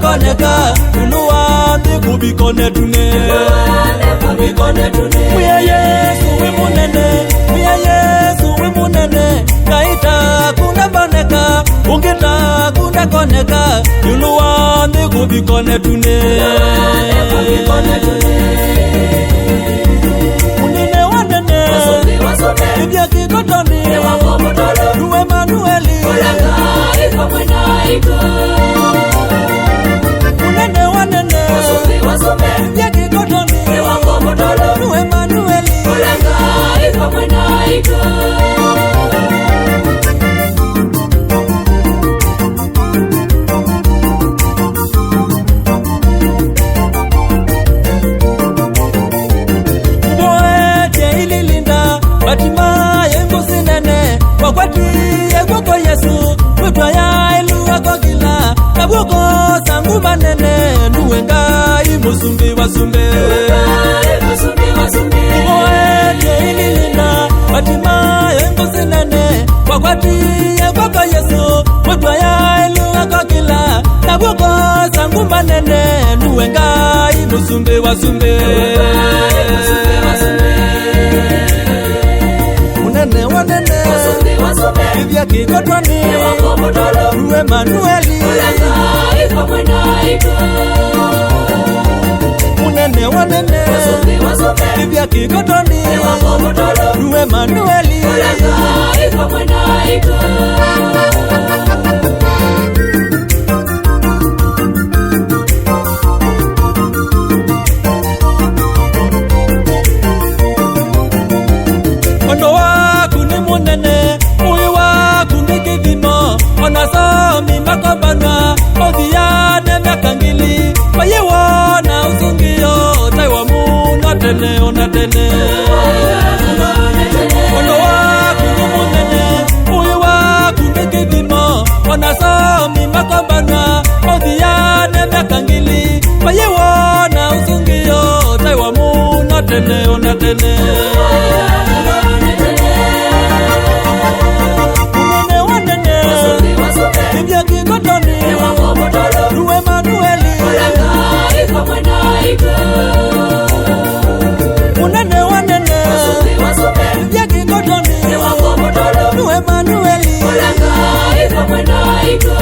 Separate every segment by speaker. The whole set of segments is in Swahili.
Speaker 1: Koneka unuande kubikone tune Mwiya Yesu wimunene Mwiya Yesu wimunene Kaita kuna boneka Ungita kuna koneka unuande kubikone tune Unine wanene Ibya kikotoni Nuwe Manueli Ulanga ifa mwena iko Unene wanene Ibya kikotoni Nuwe Manueli Ulanga ifa mwena iko Wakwati egwoko Yesu Mwitwa ya ilu wako gila Kabwoko sangu manene Nuwenga imusumbi wasumbe Umoete ililina Watima yengo sinene Wakwati egwoko Yesu Mwitwa ya ilu wako gila Kabwoko sangu manene Nuwenga imusumbi wasumbe Unene wanene Ibya kikotoni Nuwe Manueli Ulanga ifa mwena iko Unene wanene Ibya kikotoni Nuwe Manueli Ulanga ifa mwena iko Makabana Odhiane miakangili Wayewana uzungio Taiwa muna tene onatene Ono waku numunene Uyu waku nikidhimo Wanasomi makabana Odhiane miakangili Wayewana uzungio Taiwa muna tene onatene Ibya kikotoni Nuwe Manueli Ulanga ifa mwena iko Unene wanene Ibya kikotoni Nuwe Manueli Ulanga ifa mwena iko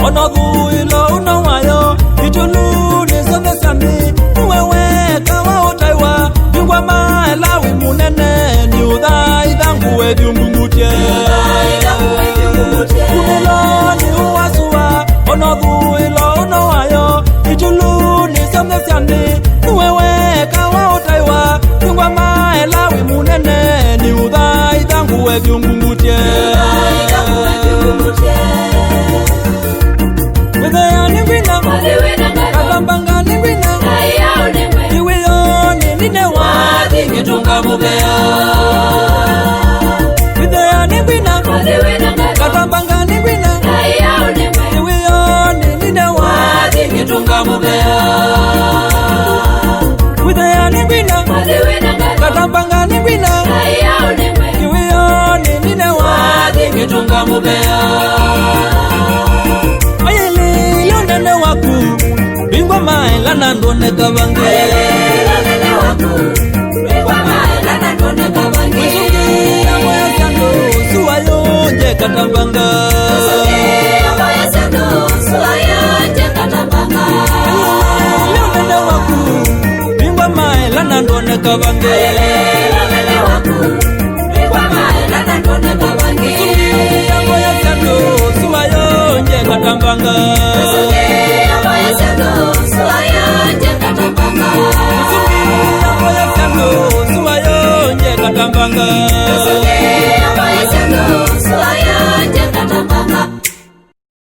Speaker 1: Onogu ilo unawayo Itulu nisome sami Uwewe kawa utaiwa Yungwa maelawi munene Ni udhai dhanguwe diumbungutie Unilo ni uwasua Onogu ilo unawayo Itulu nisome sami Uwewe kawa utaiwa Yungwa maelawi munene Ni udhai dhanguwe diumbungutie Katambanga ni wina Iwe yoni nine wadi Ngitunga mubea Widea ni wina Katambanga ni wina Iwe yoni nine wadi Ngitunga mubea Widea ni wina Katambanga ni wina Iwe yoni nine wadi Ngitunga mubea Nene waku Bingwa maela nandone kabange Nene waku Bingwa maela nandone kabange Mwisungi ya moya sando Suwayo nje katambanga Mwisungi ya moya sando Suwayo nje katambanga Nene waku Bingwa maela nandone kabange Nene waku Bingwa maela nandone kabange Mwisungi ya moya sando Suwayo nje katambanga Katambanga